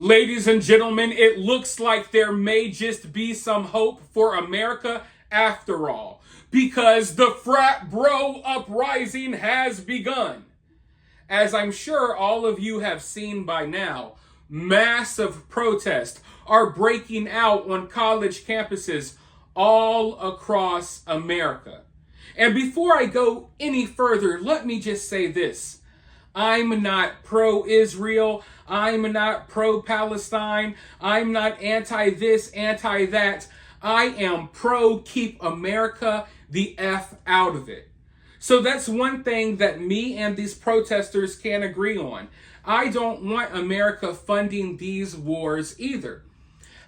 Ladies and gentlemen, it looks like there may just be some hope for America after all, because the Frat Bro Uprising has begun. As I'm sure all of you have seen by now, massive protests are breaking out on college campuses all across America. And before I go any further, let me just say this. I'm not pro-Israel. I'm not pro-Palestine. I'm not anti-this, anti-that. I am pro-keep America the F out of it. So that's one thing that me and these protesters can agree on. I don't want America funding these wars either.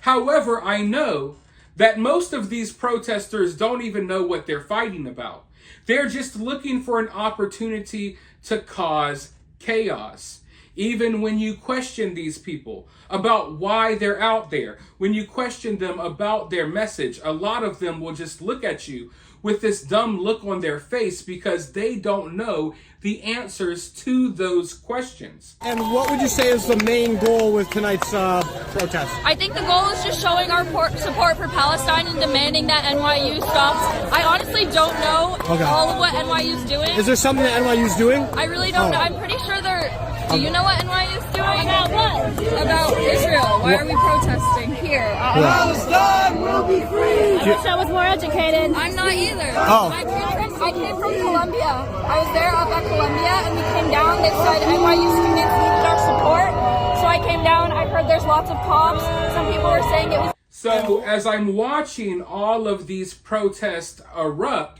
However, I know that most of these protesters don't even know what they're fighting about. They're just looking for an opportunity to cause chaos. Even when you question these people about why they're out there, when you question them about their message, a lot of them will just look at you with this dumb look on their face because they don't know the answers to those questions. And what would you say is the main goal with tonight's protest? I think the goal is just showing our support for Palestine and demanding that NYU stops. I honestly don't know all of what NYU is doing. Is there something that NYU is doing? I really don't know. I'm pretty sure they're... Do you know what NYU is doing? About what? About Israel. Why are we protesting here? Palestine will be free! I wish I was more educated. I'm not either. Oh. I came from Columbia. I was there up at Columbia and we came down. They said NYU students needed our support. So I came down. I heard there's lots of cops. Some people were saying it was... So as I'm watching all of these protests erupt,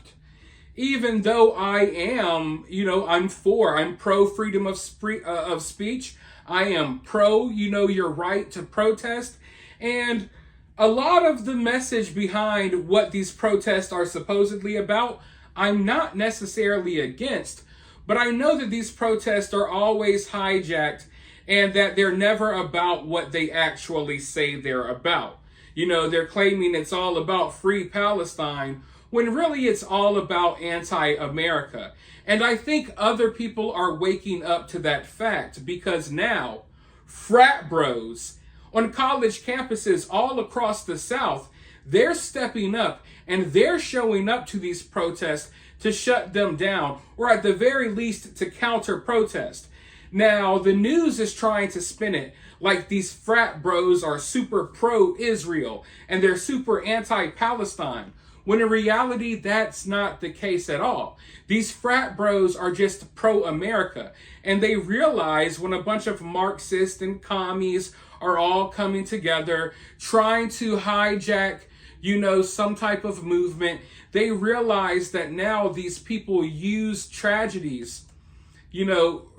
even though I am, I'm pro freedom of speech. I am pro, your right to protest. And a lot of the message behind what these protests are supposedly about, I'm not necessarily against. But I know that these protests are always hijacked and that they're never about what they actually say they're about. They're claiming it's all about free Palestine, when really it's all about anti-America. And I think other people are waking up to that fact because now Frat Bros on college campuses all across the South, they're stepping up and they're showing up to these protests to shut them down, or at the very least to counter protest. Now, the news is trying to spin it like these frat bros are super pro-Israel and they're super anti-Palestine, when in reality, that's not the case at all. These frat bros are just pro-America, and they realize when a bunch of Marxists and commies are all coming together, trying to hijack, some type of movement, they realize that now these people use tragedies,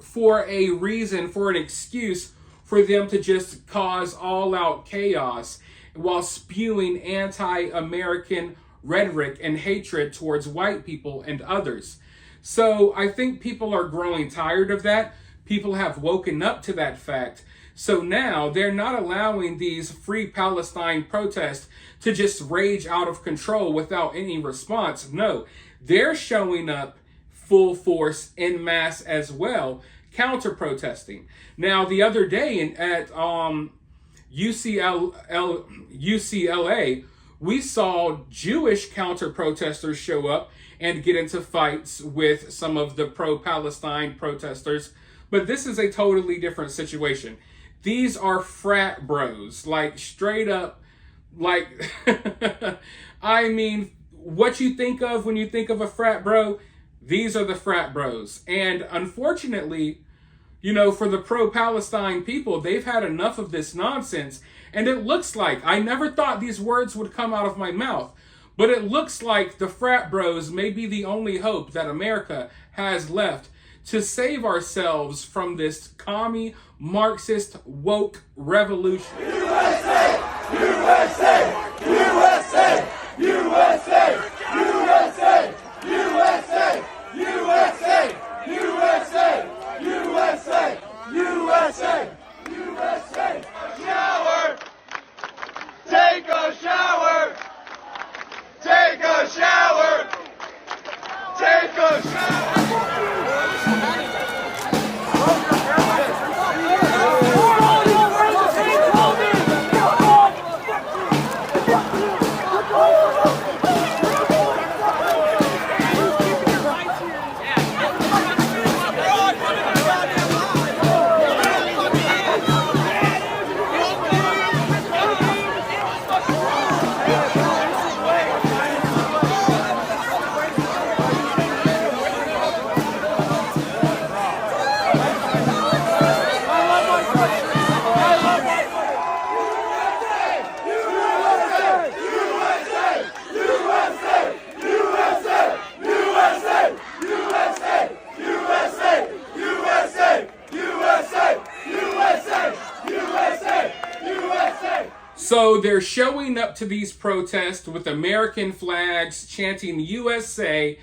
for a reason, for an excuse for them to just cause all-out chaos while spewing anti-American rhetoric and hatred towards white people and others. So I think people are growing tired of that. People have woken up to that fact. So now they're not allowing these free Palestine protests to just rage out of control without any response. No, they're showing up full force en masse as well, counter protesting. Now, the other day at UCLA, we saw Jewish counter-protesters show up and get into fights with some of the pro-Palestine protesters. But this is a totally different situation. These are frat bros, like straight up, like, I mean, what you think of when you think of a frat bro, these are the frat bros. And unfortunately, for the pro-Palestine people, they've had enough of this nonsense. And it looks like, I never thought these words would come out of my mouth, but it looks like the frat bros may be the only hope that America has left to save ourselves from this commie, Marxist, woke revolution. USA! USA! USA! USA! USA! USA! USA! USA! USA! USA! USA! Shower! Take a shower! Take a shower! Take a shower! So they're showing up to these protests with American flags, chanting USA,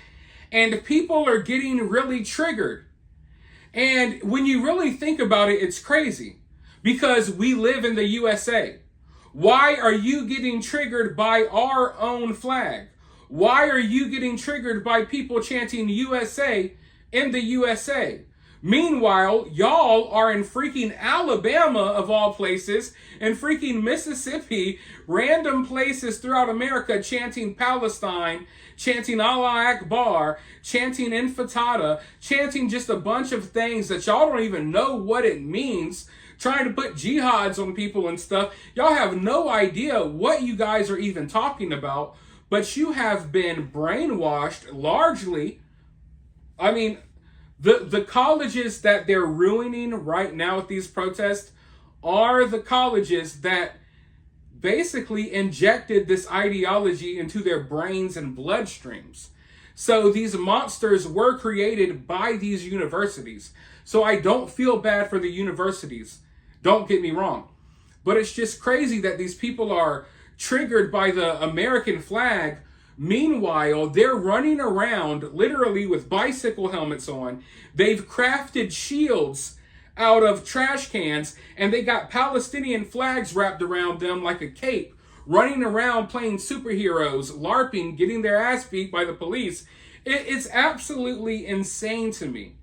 and people are getting really triggered. And when you really think about it, it's crazy because we live in the USA. Why are you getting triggered by our own flag? Why are you getting triggered by people chanting USA in the USA? Meanwhile, y'all are in freaking Alabama, of all places, and freaking Mississippi, random places throughout America chanting Palestine, chanting Allah Akbar, chanting Intifada, chanting just a bunch of things that y'all don't even know what it means, trying to put jihads on people and stuff. Y'all have no idea what you guys are even talking about, but you have been brainwashed largely. I mean, the colleges that they're ruining right now with these protests are the colleges that basically injected this ideology into their brains and bloodstreams. So these monsters were created by these universities. So I don't feel bad for the universities. Don't get me wrong. But it's just crazy that these people are triggered by the American flag. Meanwhile, they're running around literally with bicycle helmets on. They've crafted shields out of trash cans, and they got Palestinian flags wrapped around them like a cape, running around playing superheroes, LARPing, getting their ass beat by the police. It's absolutely insane to me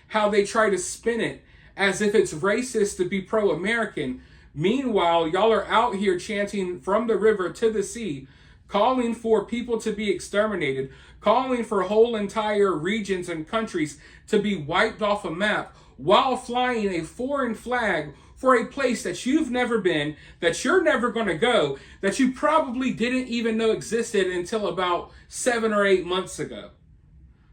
how they try to spin it as if it's racist to be pro-American. Meanwhile, y'all are out here chanting from the river to the sea, calling for people to be exterminated, calling for whole entire regions and countries to be wiped off a map, while flying a foreign flag for a place that you've never been, that you're never going to go, that you probably didn't even know existed until about 7 or 8 months ago.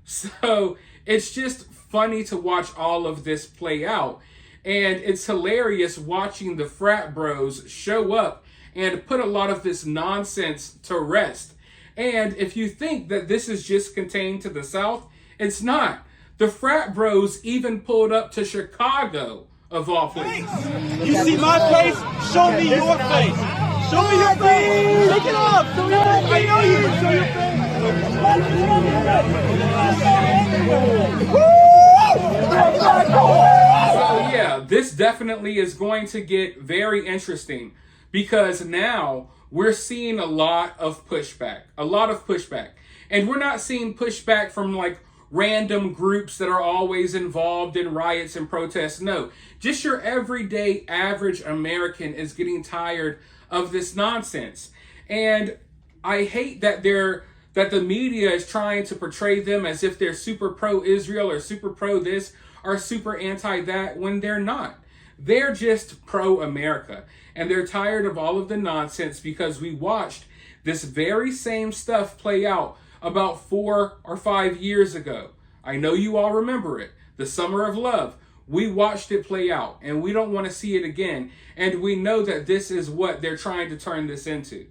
So it's just funny to watch all of this play out. And it's hilarious watching the frat bros show up and put a lot of this nonsense to rest. And if you think that this is just contained to the South, it's not. The frat bros even pulled up to Chicago, of all places. You see my face? Show me your face. Show me your face. Take it off. Show your face. I know you. Show your face. So yeah, this definitely is going to get very interesting because now we're seeing a lot of pushback. And we're not seeing pushback from like random groups that are always involved in riots and protests. No, just your everyday average American is getting tired of this nonsense. And I hate that the media is trying to portray them as if they're super pro-Israel or super pro this or super anti that when they're not. They're just pro-America. And they're tired of all of the nonsense because we watched this very same stuff play out about 4 or 5 years ago. I know you all remember it. The Summer of Love. We watched it play out and we don't want to see it again. And we know that this is what they're trying to turn this into.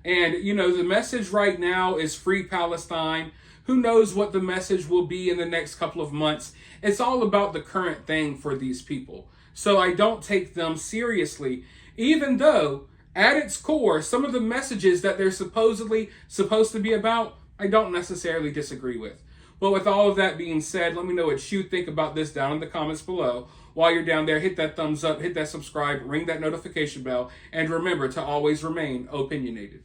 And, you know, the message right now is free Palestine. Who knows what the message will be in the next couple of months. It's all about the current thing for these people. So I don't take them seriously, even though at its core, some of the messages that they're supposedly supposed to be about, I don't necessarily disagree with. But with all of that being said, let me know what you think about this down in the comments below. While you're down there, hit that thumbs up, hit that subscribe, ring that notification bell, and remember to always remain opinionated.